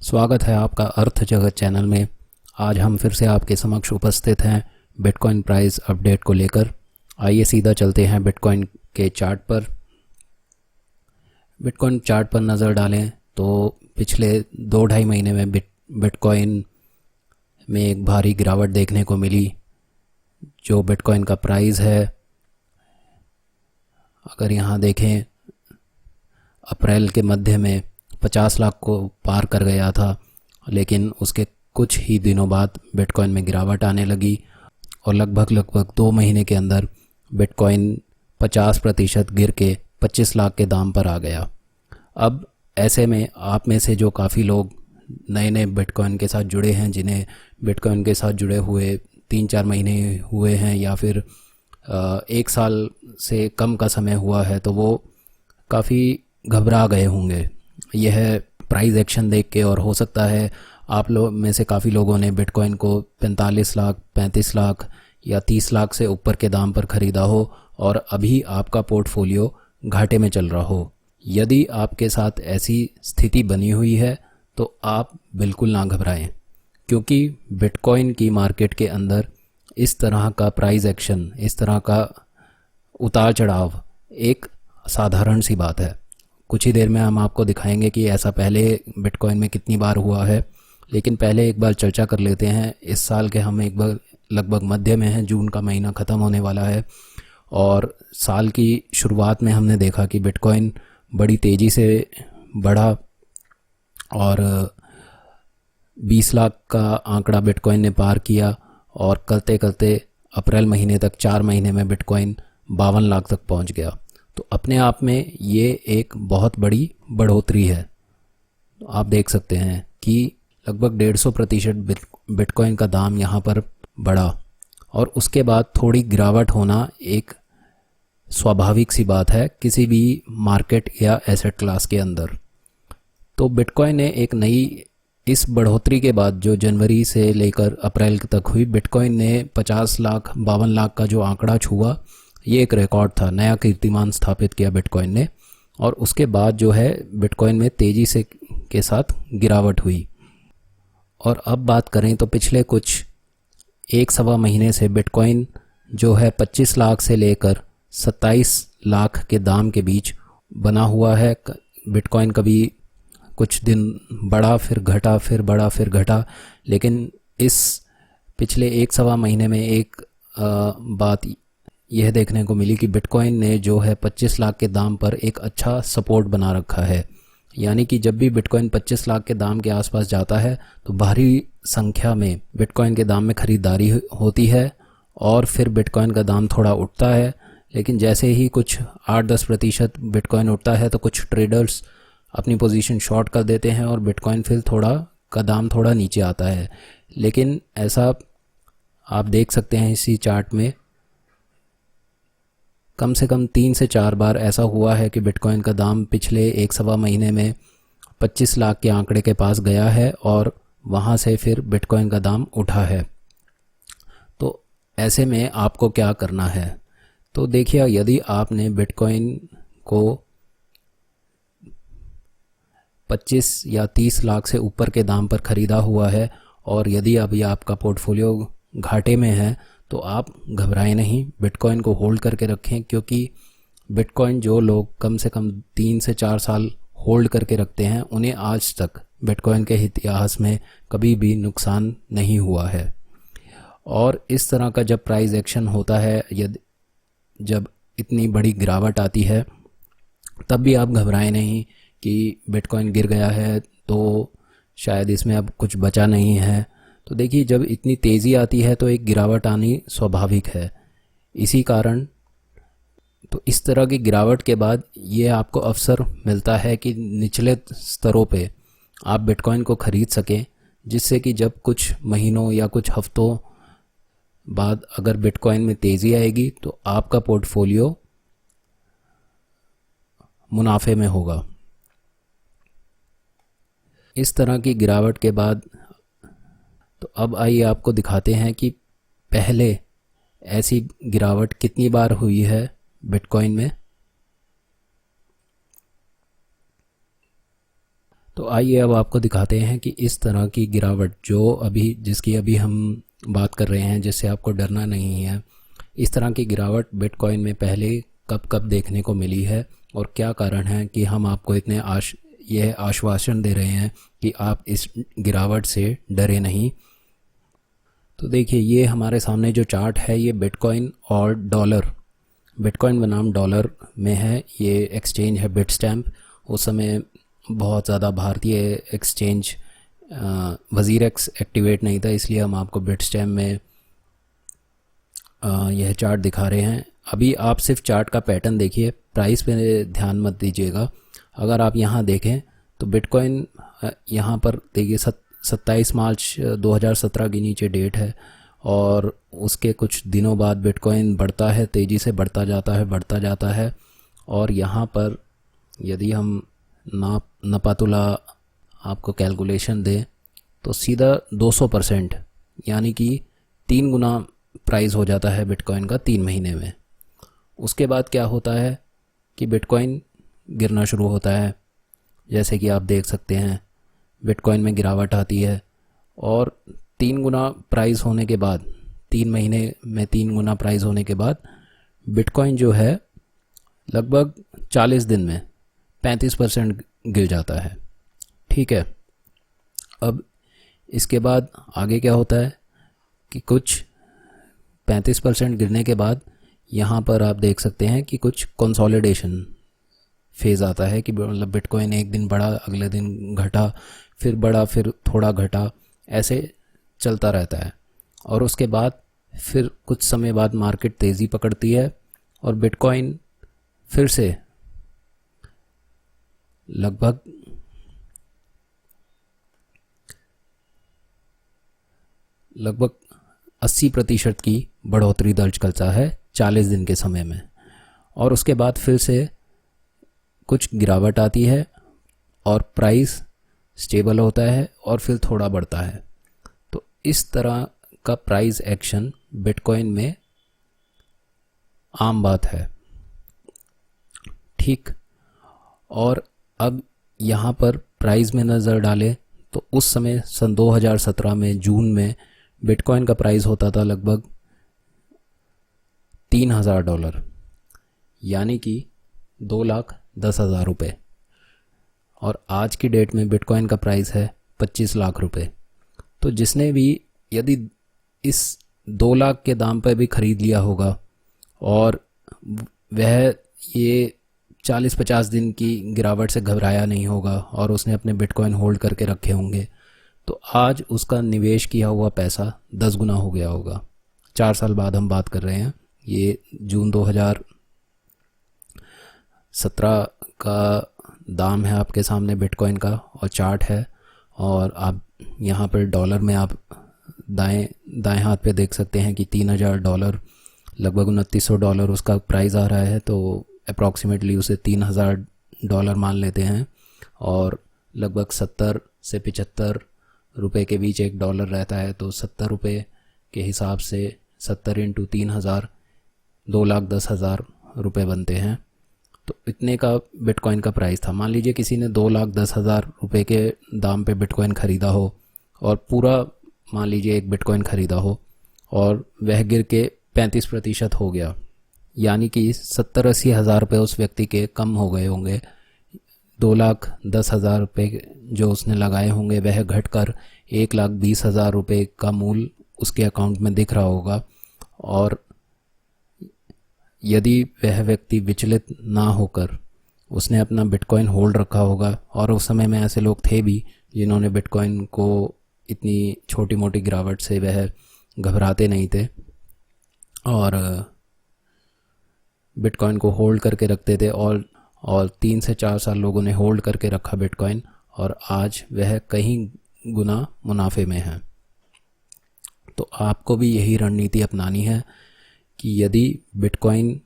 स्वागत है आपका अर्थ जगत चैनल में। आज हम फिर से आपके समक्ष उपस्थित हैं बिटकॉइन प्राइस अपडेट को लेकर। आइए सीधा चलते हैं बिटकॉइन के चार्ट पर। बिटकॉइन चार्ट पर नज़र डालें तो पिछले 2-2.5 महीने में बिटकॉइन में एक भारी गिरावट देखने को मिली। जो बिटकॉइन का प्राइस है, अगर यहाँ देखें, अप्रैल के मध्य में 50 लाख को पार कर गया था, लेकिन उसके कुछ ही दिनों बाद बिटकॉइन में गिरावट आने लगी और लगभग 2 महीने के अंदर बिटकॉइन 50% गिर के 25 लाख के दाम पर आ गया। अब ऐसे में आप में से जो काफ़ी लोग नए बिटकॉइन के साथ जुड़े हैं, जिन्हें बिटकॉइन के साथ जुड़े हुए 3-4 महीने हुए हैं या फिर 1 साल से कम का समय हुआ है, तो वो काफ़ी घबरा गए होंगे यह प्राइस एक्शन देख के। और हो सकता है आप लोग में से काफ़ी लोगों ने बिटकॉइन को 45 लाख, 35 लाख या 30 लाख से ऊपर के दाम पर ख़रीदा हो और अभी आपका पोर्टफोलियो घाटे में चल रहा हो। यदि आपके साथ ऐसी स्थिति बनी हुई है तो आप बिल्कुल ना घबराएं, क्योंकि बिटकॉइन की मार्केट के अंदर इस तरह का प्राइस एक्शन, इस तरह का उतार चढ़ाव एक साधारण सी बात है। कुछ ही देर में हम आपको दिखाएंगे कि ऐसा पहले बिटकॉइन में कितनी बार हुआ है, लेकिन पहले एक बार चर्चा कर लेते हैं। इस साल के हम एक बार लगभग मध्य में हैं, जून का महीना ख़त्म होने वाला है और साल की शुरुआत में हमने देखा कि बिटकॉइन बड़ी तेज़ी से बढ़ा और 20 लाख का आंकड़ा बिटकॉइन ने पार किया और करते करते अप्रैल महीने तक 4 महीने में बिटकॉइन 52 लाख तक पहुंच गया। तो अपने आप में ये एक बहुत बड़ी बढ़ोतरी है। तो आप देख सकते हैं कि लगभग 150% बिटकॉइन का दाम यहाँ पर बढ़ा और उसके बाद थोड़ी गिरावट होना एक स्वाभाविक सी बात है किसी भी मार्केट या एसेट क्लास के अंदर। तो बिटकॉइन ने एक नई, इस बढ़ोतरी के बाद जो जनवरी से लेकर अप्रैल तक हुई, बिटकॉइन ने 50 लाख, 52 लाख का जो आंकड़ा छुआ, ये एक रिकॉर्ड था, नया कीर्तिमान स्थापित किया बिटकॉइन ने। और उसके बाद जो है बिटकॉइन में तेज़ी से के साथ गिरावट हुई। और अब बात करें तो पिछले कुछ 1-1.25 महीने से बिटकॉइन जो है 25 लाख से लेकर 27 लाख के दाम के बीच बना हुआ है। बिटकॉइन कभी कुछ दिन बढ़ा, फिर घटा, फिर बढ़ा, फिर घटा, लेकिन इस पिछले 1-1.25 महीने में एक बात यह देखने को मिली कि बिटकॉइन ने जो है 25 लाख के दाम पर एक अच्छा सपोर्ट बना रखा है। यानी कि जब भी बिटकॉइन 25 लाख के दाम के आसपास जाता है तो भारी संख्या में बिटकॉइन के दाम में ख़रीदारी होती है और फिर बिटकॉइन का दाम थोड़ा उठता है। लेकिन जैसे ही कुछ 8-10% बिटकॉइन उठता है तो कुछ ट्रेडर्स अपनी पोजीशन शॉर्ट कर देते हैं और बिटकॉइन फिर का दाम थोड़ा नीचे आता है। लेकिन ऐसा आप देख सकते हैं इसी चार्ट में कम से कम 3 से 4 बार ऐसा हुआ है कि बिटकॉइन का दाम पिछले 1-1.25 महीने में 25 लाख के आंकड़े के पास गया है और वहाँ से फिर बिटकॉइन का दाम उठा है। तो ऐसे में आपको क्या करना है? तो देखिए, यदि आपने बिटकॉइन को 25 या 30 लाख से ऊपर के दाम पर ख़रीदा हुआ है और यदि अभी आपका पोर्टफोलियो घाटे में है तो आप घबराएं नहीं, बिटकॉइन को होल्ड करके रखें। क्योंकि बिटकॉइन जो लोग कम से कम 3 से 4 साल होल्ड करके रखते हैं, उन्हें आज तक बिटकॉइन के इतिहास में कभी भी नुकसान नहीं हुआ है। और इस तरह का जब प्राइस एक्शन होता है, यदि जब इतनी बड़ी गिरावट आती है, तब भी आप घबराएं नहीं कि बिटकॉइन गिर गया है तो शायद इसमें अब कुछ बचा नहीं है। तो देखिए, जब इतनी तेज़ी आती है तो एक गिरावट आनी स्वाभाविक है। इसी कारण तो इस तरह की गिरावट के बाद ये आपको अवसर मिलता है कि निचले स्तरों पे आप बिटकॉइन को ख़रीद सकें, जिससे कि जब कुछ महीनों या कुछ हफ्तों बाद अगर बिटकॉइन में तेज़ी आएगी तो आपका पोर्टफोलियो मुनाफे में होगा। इस तरह की गिरावट के बाद तो अब आइए आपको दिखाते हैं कि पहले ऐसी गिरावट कितनी बार हुई है बिटकॉइन में। तो आइए अब आपको दिखाते हैं कि इस तरह की गिरावट जिसकी अभी हम बात कर रहे हैं, जिससे आपको डरना नहीं है, इस तरह की गिरावट बिटकॉइन में पहले कब कब देखने को मिली है और क्या कारण है कि हम आपको यह आश्वासन दे रहे हैं कि आप इस गिरावट से डरे नहीं। तो देखिए, ये हमारे सामने जो चार्ट है ये बिटकॉइन और डॉलर, बिटकॉइन बनाम डॉलर में है। ये एक्सचेंज है बिटस्टैम्प। उस समय बहुत ज़्यादा भारतीय एक्सचेंज वज़ीरेक्स एक्टिवेट नहीं था, इसलिए हम आपको बिटस्टैम्प में यह चार्ट दिखा रहे हैं। अभी आप सिर्फ चार्ट का पैटर्न देखिए, प्राइस पे ध्यान मत दीजिएगा। अगर आप यहाँ देखें तो बिटकॉइन यहाँ पर देखिए 27 मार्च 2017 की नीचे डेट है, और उसके कुछ दिनों बाद बिटकॉइन बढ़ता है, तेज़ी से बढ़ता जाता है। और यहाँ पर यदि हम नपातुला आपको कैलकुलेशन दें तो सीधा 200%, यानी कि 3 गुना प्राइस हो जाता है बिटकॉइन का 3 महीने में। उसके बाद क्या होता है कि बिटकॉइन गिरना शुरू होता है। जैसे कि आप देख सकते हैं बिटकॉइन में गिरावट आती है, और 3 गुना प्राइस होने के बाद, 3 महीने में 3 गुना प्राइस होने के बाद बिटकॉइन जो है लगभग 40 दिन में 35% गिर जाता है। ठीक है, अब इसके बाद आगे क्या होता है कि कुछ 35% गिरने के बाद यहाँ पर आप देख सकते हैं कि कुछ कंसोलिडेशन फेज़ आता है, कि मतलब बिटकॉइन एक दिन बढ़ा, अगले दिन घटा, फिर बढ़ा, फिर थोड़ा घटा, ऐसे चलता रहता है। और उसके बाद फिर कुछ समय बाद मार्केट तेज़ी पकड़ती है और बिटकॉइन फिर से लगभग लगभग 80% की बढ़ोतरी दर्ज करता है 40 दिन के समय में। और उसके बाद फिर से कुछ गिरावट आती है और प्राइस स्टेबल होता है और फिर थोड़ा बढ़ता है। तो इस तरह का प्राइस एक्शन बिटकॉइन में आम बात है। ठीक, और अब यहाँ पर प्राइस में नज़र डालें तो उस समय सन 2017 में जून में बिटकॉइन का प्राइस होता था लगभग $3,000, यानी कि 2,10,000 रुपये। और आज की डेट में बिटकॉइन का प्राइस है 25 लाख रुपए। तो जिसने भी यदि इस 2 लाख के दाम पर भी ख़रीद लिया होगा और वह ये 40-50 दिन की गिरावट से घबराया नहीं होगा और उसने अपने बिटकॉइन होल्ड करके रखे होंगे, तो आज उसका निवेश किया हुआ पैसा 10 गुना हो गया होगा। 4 साल बाद हम बात कर रहे हैं, ये जून 2017 का दाम है आपके सामने बिटकॉइन का, और चार्ट है। और आप यहाँ पर डॉलर में आप दाएं हाथ पे देख सकते हैं कि $3,000, लगभग $2,900 उसका प्राइस आ रहा है। तो अप्रॉक्सीमेटली उसे $3,000 मान लेते हैं, और लगभग 70 से 75 रुपए के बीच एक डॉलर रहता है। तो 70 रुपये के हिसाब से 70 × 3,000 2,10,000 रुपये बनते हैं। तो इतने का बिटकॉइन का प्राइस था। मान लीजिए किसी ने 2,10,000 रुपये के दाम पे बिटकॉइन ख़रीदा हो, और पूरा मान लीजिए एक बिटकॉइन ख़रीदा हो, और वह गिर के 35% हो गया, यानी कि 70-80 हज़ार रुपये उस व्यक्ति के कम हो गए होंगे। 2,10,000 रुपये जो उसने लगाए होंगे वह घटकर 1,20,000 रुपये का मूल उसके अकाउंट में दिख रहा होगा। और यदि वह व्यक्ति विचलित ना होकर उसने अपना बिटकॉइन होल्ड रखा होगा, और उस समय में ऐसे लोग थे भी जिन्होंने बिटकॉइन को इतनी छोटी मोटी गिरावट से वह घबराते नहीं थे और बिटकॉइन को होल्ड करके रखते थे, और 3 से 4 साल लोगों ने होल्ड करके रखा बिटकॉइन, और आज वह कहीं गुना मुनाफे में है। तो आपको भी यही रणनीति अपनानी है कि यदि बिटकॉइन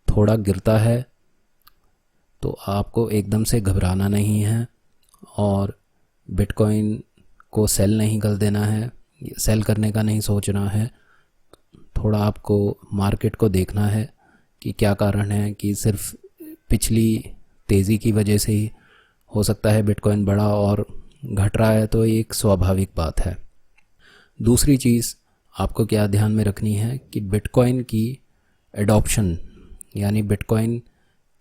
थोड़ा गिरता है तो आपको एकदम से घबराना नहीं है, और बिटकॉइन को सेल नहीं कर देना है, सेल करने का नहीं सोचना है। थोड़ा आपको मार्केट को देखना है कि क्या कारण है, कि सिर्फ पिछली तेज़ी की वजह से ही, हो सकता है बिटकॉइन बढ़ा और घट रहा है, तो एक स्वाभाविक बात है। दूसरी चीज़ आपको क्या ध्यान में रखनी है कि बिटकॉइन की एडॉप्शन, यानी बिटकॉइन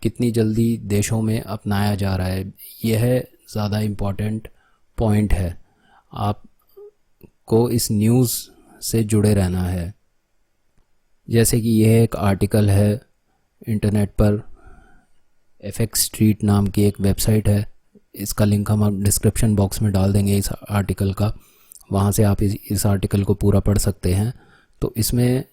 कितनी जल्दी देशों में अपनाया जा रहा है, यह ज़्यादा इम्पॉर्टेंट पॉइंट है। आपको इस न्यूज़ से जुड़े रहना है। जैसे कि यह एक आर्टिकल है इंटरनेट पर, FX स्ट्रीट नाम की एक वेबसाइट है, इसका लिंक हम डिस्क्रिप्शन बॉक्स में डाल देंगे इस आर्टिकल का, वहाँ से आप इस आर्टिकल को पूरा पढ़ सकते हैं। तो इसमें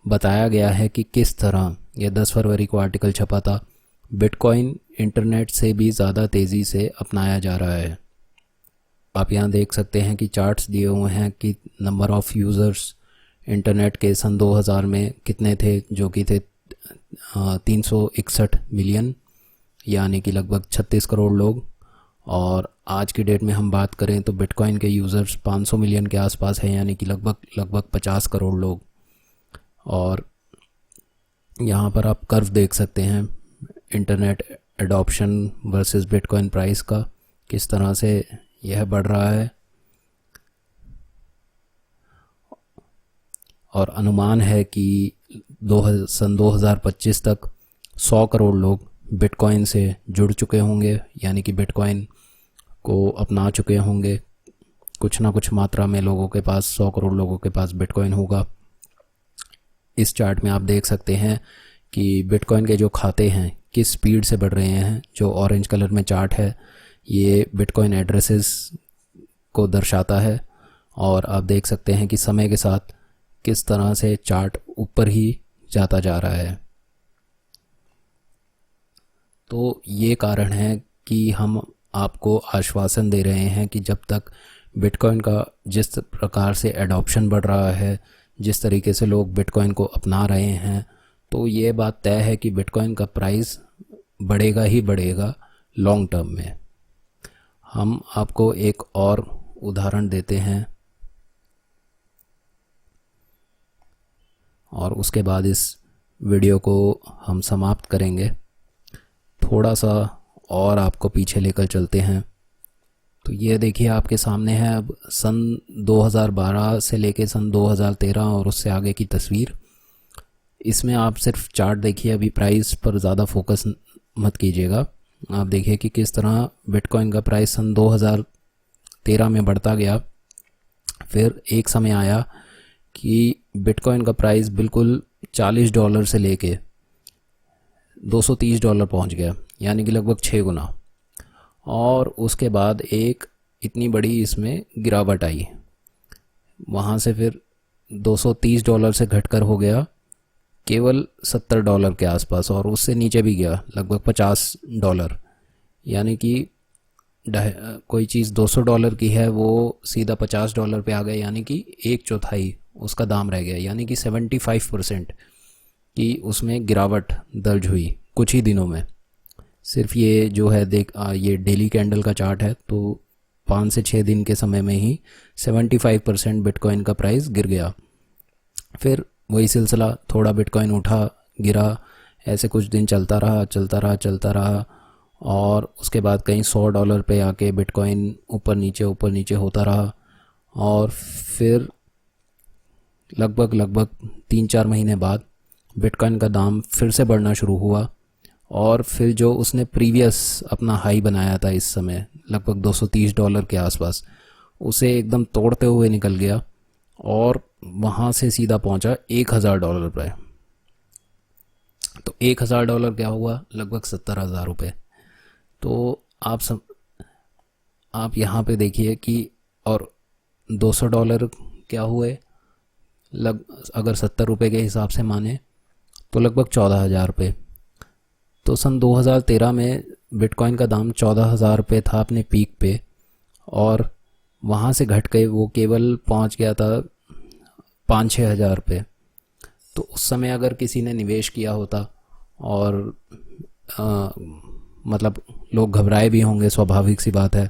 बताया गया है कि किस तरह, यह 10 फरवरी को आर्टिकल छपा था, बिटकॉइन इंटरनेट से भी ज़्यादा तेज़ी से अपनाया जा रहा है। आप यहाँ देख सकते हैं कि चार्ट्स दिए हुए हैं कि नंबर ऑफ़ यूज़र्स इंटरनेट के सन 2000 में कितने थे, जो कि थे 361 मिलियन, यानी कि लगभग 36 करोड़ लोग। और आज की डेट में हम बात करें तो बिटकॉइन के यूज़र्स 500 मिलियन के आसपास हैं, यानी कि लगभग 50 करोड़ लोग। और यहाँ पर आप कर्व देख सकते हैं internet adoption versus bitcoin price का, किस तरह से यह बढ़ रहा है। और अनुमान है कि सन 2025 तक 100 करोड़ लोग बिटकॉइन से जुड़ चुके होंगे, यानी कि बिटकॉइन को अपना चुके होंगे। कुछ ना कुछ मात्रा में लोगों के पास, 100 करोड़ लोगों के पास बिटकॉइन होगा। इस चार्ट में आप देख सकते हैं कि बिटकॉइन के जो खाते हैं किस स्पीड से बढ़ रहे हैं। जो ऑरेंज कलर में चार्ट है ये बिटकॉइन एड्रेसेस को दर्शाता है, और आप देख सकते हैं कि समय के साथ किस तरह से चार्ट ऊपर ही जाता जा रहा है। तो ये कारण है कि हम आपको आश्वासन दे रहे हैं कि जब तक बिटकॉइन का जिस प्रकार से एडॉप्शन बढ़ रहा है, जिस तरीके से लोग बिटकॉइन को अपना रहे हैं, तो ये बात तय है कि बिटकॉइन का प्राइस बढ़ेगा ही बढ़ेगा लॉन्ग टर्म में। हम आपको एक और उदाहरण देते हैं और उसके बाद इस वीडियो को हम समाप्त करेंगे। थोड़ा सा और आपको पीछे लेकर चलते हैं। तो ये देखिए आपके सामने है अब सन 2012 से लेके सन 2013 और उससे आगे की तस्वीर। इसमें आप सिर्फ चार्ट देखिए, अभी प्राइस पर ज़्यादा फोकस मत कीजिएगा। आप देखिए कि किस तरह बिटकॉइन का प्राइस सन 2013 में बढ़ता गया। फिर एक समय आया कि बिटकॉइन का प्राइस बिल्कुल $40 से लेके $230 पहुंच गया, यानी कि लगभग 6 गुना। और उसके बाद एक इतनी बड़ी इसमें गिरावट आई, वहाँ से फिर $230 से घटकर हो गया केवल $70 के आसपास, और उससे नीचे भी गया लगभग $50, यानी कि कोई चीज़ $200 की है वो सीधा $50 पे आ गया, यानी कि 1/4 उसका दाम रह गया, यानी कि 75% की उसमें गिरावट दर्ज हुई कुछ ही दिनों में। सिर्फ ये जो है ये डेली कैंडल का चार्ट है, तो 5 से 6 दिन के समय में ही 75% बिटकॉइन का प्राइस गिर गया। फिर वही सिलसिला, थोड़ा बिटकॉइन उठा गिरा, ऐसे कुछ दिन चलता रहा और उसके बाद कहीं $100 पे आके बिटकॉइन ऊपर नीचे होता रहा। और फिर लगभग 3-4 महीने बाद बिटकॉइन का दाम फिर से बढ़ना शुरू हुआ, और फिर जो उसने प्रीवियस अपना हाई बनाया था इस समय लगभग $230 के आसपास, उसे एकदम तोड़ते हुए निकल गया और वहाँ से सीधा पहुँचा $1000 पे। तो $1000 क्या हुआ, लगभग 70,000 रुपये। तो आप यहाँ पे देखिए कि, और $200 क्या हुए, अगर 70 रुपये के हिसाब से माने तो लगभग 14,000 रुपये। तो सन 2013 में बिटकॉइन का दाम 14,000 रुपये था अपने पीक पे, और वहाँ से घट के वो केवल पहुँच गया था 5-6 हज़ार रुपये। तो उस समय अगर किसी ने निवेश किया होता, और मतलब लोग घबराए भी होंगे, स्वाभाविक सी बात है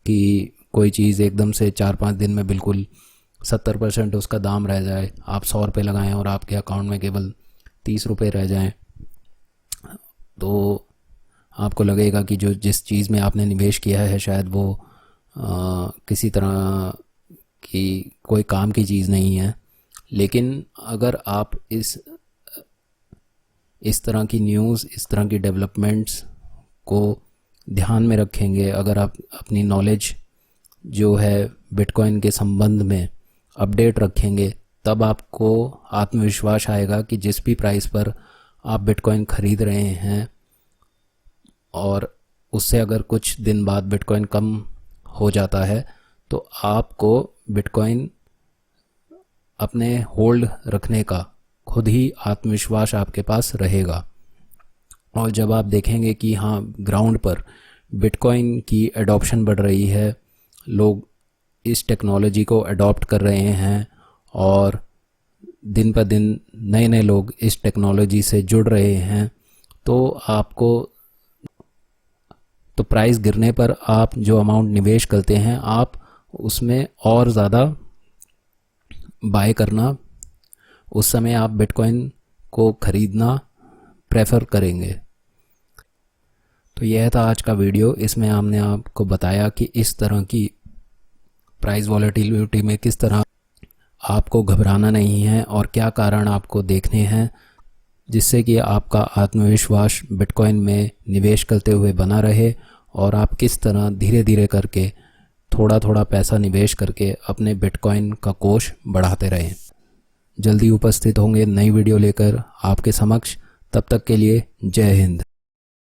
कि कोई चीज़ एकदम से 4-5 दिन में बिल्कुल 70% उसका दाम रह जाए, आप 100 रुपये लगाएं और आपके अकाउंट में केवल 30 रुपये रह जाएं, तो आपको लगेगा कि जो जिस चीज़ में आपने निवेश किया है शायद वो किसी तरह की कोई काम की चीज़ नहीं है। लेकिन अगर आप इस तरह की न्यूज़, इस तरह की डेवलपमेंट्स को ध्यान में रखेंगे, अगर आप अपनी नॉलेज जो है बिटकॉइन के संबंध में अपडेट रखेंगे, तब आपको आत्मविश्वास आएगा कि जिस भी प्राइस पर आप बिटकॉइन खरीद रहे हैं और उससे अगर कुछ दिन बाद बिटकॉइन कम हो जाता है तो आपको बिटकॉइन अपने होल्ड रखने का खुद ही आत्मविश्वास आपके पास रहेगा। और जब आप देखेंगे कि हाँ, ग्राउंड पर बिटकॉइन की एडॉप्शन बढ़ रही है, लोग इस टेक्नोलॉजी को अडॉप्ट कर रहे हैं और दिन पर दिन नए नए लोग इस टेक्नोलॉजी से जुड़ रहे हैं, तो प्राइस गिरने पर आप जो अमाउंट निवेश करते हैं आप उसमें और ज़्यादा बाय करना, उस समय आप बिटकॉइन को ख़रीदना प्रेफर करेंगे। तो यह था आज का वीडियो। इसमें हमने आपको बताया कि इस तरह की प्राइस वॉलेटिलिटी में किस तरह आपको घबराना नहीं है और क्या कारण आपको देखने हैं जिससे कि आपका आत्मविश्वास बिटकॉइन में निवेश करते हुए बना रहे और आप किस तरह धीरे धीरे करके थोड़ा थोड़ा पैसा निवेश करके अपने बिटकॉइन का कोष बढ़ाते रहें। जल्दी उपस्थित होंगे नई वीडियो लेकर आपके समक्ष। तब तक के लिए जय हिंद।